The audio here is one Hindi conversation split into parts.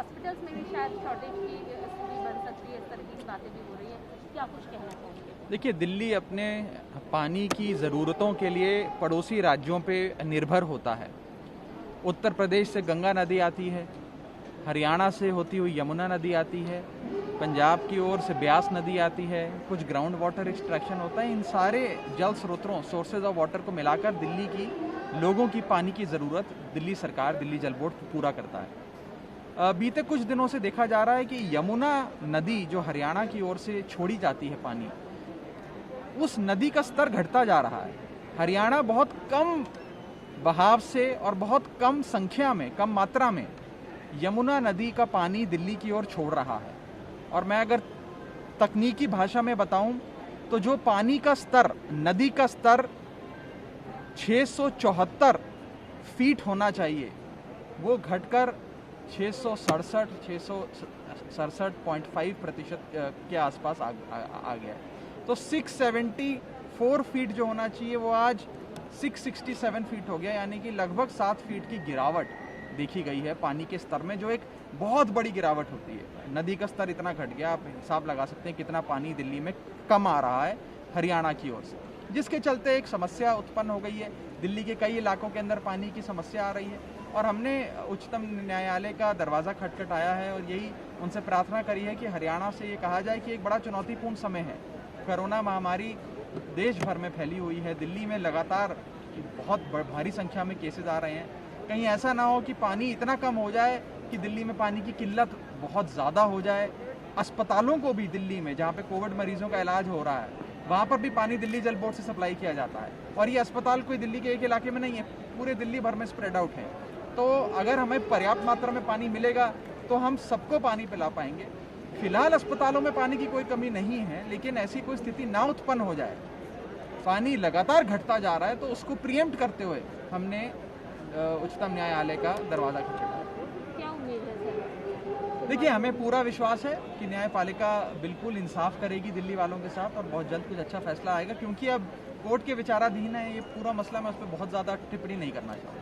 हॉस्पिटल्स में भी शायद शॉर्टेज की स्थिति बन सकती है, इस तरह की बातें भी हो रही हैं, क्या कुछ कहना चाहेंगे? देखिए, दिल्ली अपने पानी की ज़रूरतों के लिए पड़ोसी राज्यों पे निर्भर होता है। उत्तर प्रदेश से गंगा नदी आती है, हरियाणा से होती हुई यमुना नदी आती है, पंजाब की ओर से ब्यास नदी आती है, कुछ ग्राउंड वाटर एक्सट्रैक्शन होता है। इन सारे जल स्रोतों, सोर्सेज ऑफ वाटर को मिलाकर दिल्ली की लोगों की पानी की ज़रूरत दिल्ली सरकार, दिल्ली जल बोर्ड पूरा करता है। बीते कुछ दिनों से देखा जा रहा है कि यमुना नदी जो हरियाणा की ओर से छोड़ी जाती है पानी, उस नदी का स्तर घटता जा रहा है। हरियाणा बहुत कम बहाव से और बहुत कम संख्या में, कम मात्रा में यमुना नदी का पानी दिल्ली की ओर छोड़ रहा है। और मैं अगर तकनीकी भाषा में बताऊं तो जो पानी का स्तर, नदी का स्तर 674 फीट होना चाहिए, वो घटकर 667.5% के आसपास आ गया है। तो 674 फीट जो होना चाहिए वो आज 667 फीट हो गया, यानी कि लगभग 7 फीट की गिरावट देखी गई है पानी के स्तर में, जो एक बहुत बड़ी गिरावट होती है। नदी का स्तर इतना घट गया, आप हिसाब लगा सकते हैं कितना पानी दिल्ली में कम आ रहा है हरियाणा की ओर से, जिसके चलते एक समस्या उत्पन्न हो गई है। दिल्ली के कई इलाकों के अंदर पानी की समस्या आ रही है और हमने उच्चतम न्यायालय का दरवाज़ा खटखटाया है और यही उनसे प्रार्थना करी है कि हरियाणा से ये कहा जाए कि एक बड़ा चुनौतीपूर्ण समय है। कोरोना महामारी देश भर में फैली हुई है, दिल्ली में लगातार बहुत भारी संख्या में केसेस आ रहे हैं। कहीं ऐसा ना हो कि पानी इतना कम हो जाए कि दिल्ली में पानी की किल्लत बहुत ज़्यादा हो जाए। अस्पतालों को भी दिल्ली में, जहाँ पे कोविड मरीजों का इलाज हो रहा है, वहाँ पर भी पानी दिल्ली जल बोर्ड से सप्लाई किया जाता है। और ये अस्पताल कोई दिल्ली के एक इलाके में नहीं है, पूरे दिल्ली भर में स्प्रेड आउट है। तो अगर हमें पर्याप्त मात्रा में पानी मिलेगा तो हम सबको पानी पिला पाएंगे। फिलहाल अस्पतालों में पानी की कोई कमी नहीं है, लेकिन ऐसी कोई स्थिति ना उत्पन्न हो जाए, पानी लगातार घटता जा रहा है, तो उसको प्रीएम्प्ट करते हुए हमने उच्चतम न्यायालय का दरवाज़ा खटखटाया। क्या उम्मीद है सर? देखिए, हमें पूरा विश्वास है कि न्यायपालिका बिल्कुल इंसाफ करेगी दिल्ली वालों के साथ और बहुत जल्द कुछ अच्छा फैसला आएगा, क्योंकि अब कोर्ट के विचाराधीन है ये पूरा मसला। मैं उस पर बहुत ज़्यादा टिप्पणी नहीं करना चाहूँगा।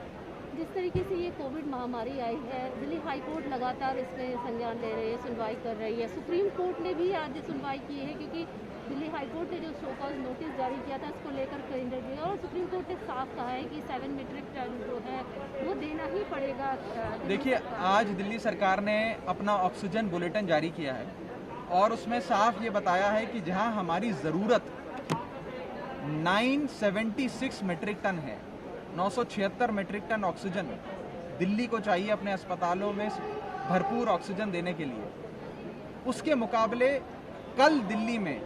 जिस तरीके से ये कोविड महामारी आई है, दिल्ली हाई कोर्ट लगातार इसमें संज्ञान ले रही है, सुनवाई कर रही है। सुप्रीम कोर्ट ने भी आज सुनवाई की है, क्योंकि दिल्ली हाई कोर्ट ने जो शो कॉज नोटिस जारी किया था, इसको लेकर केंद्र गया और सुप्रीम कोर्ट ने साफ कहा है कि 7 मीट्रिक टन जो है वो देना ही पड़ेगा। देखिए, आज दिल्ली सरकार ने अपना ऑक्सीजन बुलेटिन जारी किया है और उसमें साफ ये बताया है कि जहां हमारी ज़रूरत 976 मीट्रिक टन है, 976 मीट्रिक टन ऑक्सीजन दिल्ली को चाहिए अपने अस्पतालों में भरपूर ऑक्सीजन देने के लिए, उसके मुकाबले कल दिल्ली में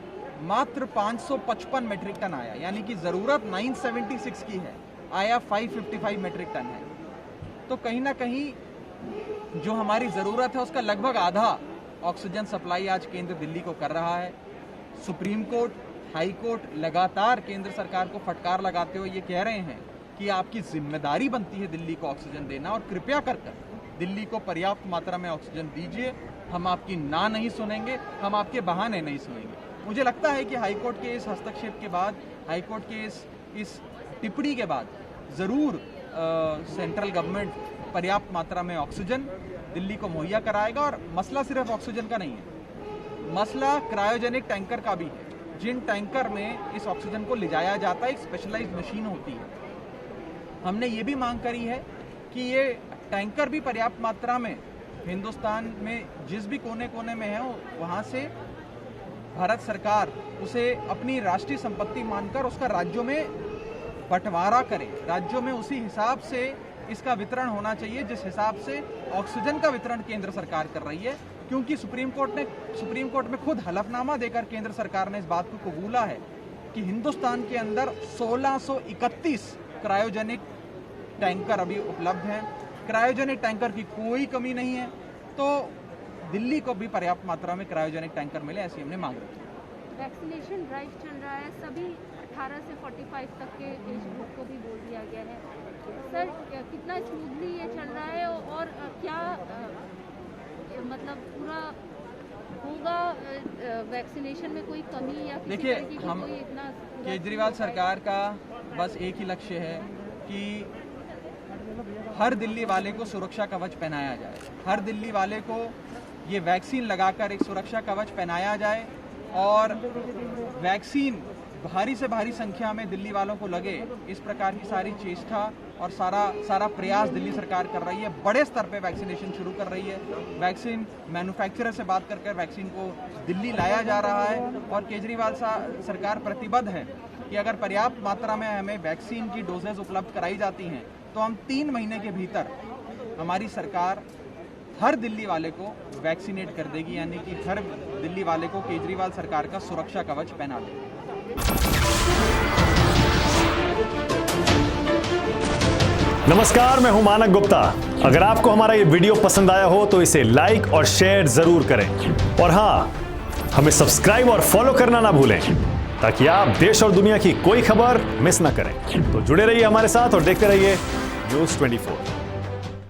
मात्र 555 मीट्रिक टन आया, यानी कि ज़रूरत 976 की है, आया 555 मीट्रिक टन है। तो कहीं ना कहीं जो हमारी ज़रूरत है उसका लगभग आधा ऑक्सीजन सप्लाई आज केंद्र दिल्ली को कर रहा है। सुप्रीम कोर्ट, हाई कोर्ट लगातार केंद्र सरकार को फटकार लगाते हुए ये कह रहे हैं कि आपकी जिम्मेदारी बनती है दिल्ली को ऑक्सीजन देना और कृपया कर दिल्ली को पर्याप्त मात्रा में ऑक्सीजन दीजिए। हम आपकी ना नहीं सुनेंगे, हम आपके बहाने नहीं सुनेंगे। मुझे लगता है कि हाईकोर्ट के इस हस्तक्षेप के बाद, हाईकोर्ट के इस टिप्पणी के बाद ज़रूर सेंट्रल गवर्नमेंट पर्याप्त मात्रा में ऑक्सीजन दिल्ली को मुहैया कराएगा। और मसला सिर्फ ऑक्सीजन का नहीं है, मसला क्रायोजेनिक टैंकर का भी है। जिन टैंकर में इस ऑक्सीजन को ले जाया जाता है, एक स्पेशलाइज्ड मशीन होती है। हमने ये भी मांग करी है कि ये टैंकर भी पर्याप्त मात्रा में हिंदुस्तान में जिस भी कोने कोने में है वहाँ से भारत सरकार उसे अपनी राष्ट्रीय संपत्ति मानकर उसका राज्यों में बंटवारा करे। राज्यों में उसी हिसाब से इसका वितरण होना चाहिए जिस हिसाब से ऑक्सीजन का वितरण केंद्र सरकार कर रही है, क्योंकि सुप्रीम कोर्ट में खुद हलफनामा देकर केंद्र सरकार ने इस बात को कबूला है कि हिंदुस्तान के अंदर 1631 क्रायोजेनिक टैंकर अभी उपलब्ध हैं। क्रायोजेनिक टैंकर की कोई कमी नहीं है, तो दिल्ली को भी पर्याप्त मात्रा में क्रायोजेनिक टैंकर मिले, ऐसी हमने मांग रखी है। वैक्सीनेशन ड्राइव चल रहा है, सभी 18 से 45 तक के एज ग्रुप को भी बोल दिया गया है। सर, कितना स्मूथली ये चल रहा है और क्या मतलब पूरा होगा वैक्सीनेशन में कोई कमी या किसी देखिए, तरह की हम कोई इतना केजरीवाल सरकार का बस एक ही लक्ष्य है कि हर दिल्ली वाले को सुरक्षा कवच पहनाया जाए, हर दिल्ली वाले को ये वैक्सीन लगाकर एक सुरक्षा कवच पहनाया जाए और वैक्सीन भारी से भारी संख्या में दिल्ली वालों को लगे, इस प्रकार की सारी चेष्टा और सारा प्रयास दिल्ली सरकार कर रही है। बड़े स्तर पे वैक्सीनेशन शुरू कर रही है, वैक्सीन मैन्युफैक्चरर से बात कर वैक्सीन को दिल्ली लाया जा रहा है और केजरीवाल सरकार प्रतिबद्ध है कि अगर पर्याप्त मात्रा में हमें वैक्सीन की डोजेज उपलब्ध कराई जाती हैं तो हम 3 महीने के भीतर हमारी सरकार हर दिल्ली वाले को वैक्सीनेट कर देगी, यानी कि हर दिल्ली वाले को केजरीवाल सरकार का सुरक्षा कवच पहना देगी। नमस्कार, मैं हूं मानक गुप्ता। अगर आपको हमारा ये वीडियो पसंद आया हो तो इसे लाइक और शेयर जरूर करें और हां, हमें सब्सक्राइब और फॉलो करना ना भूलें ताकि आप देश और दुनिया की कोई खबर मिस ना करें। तो जुड़े रहिए हमारे साथ और देखते रहिए न्यूज़ 24।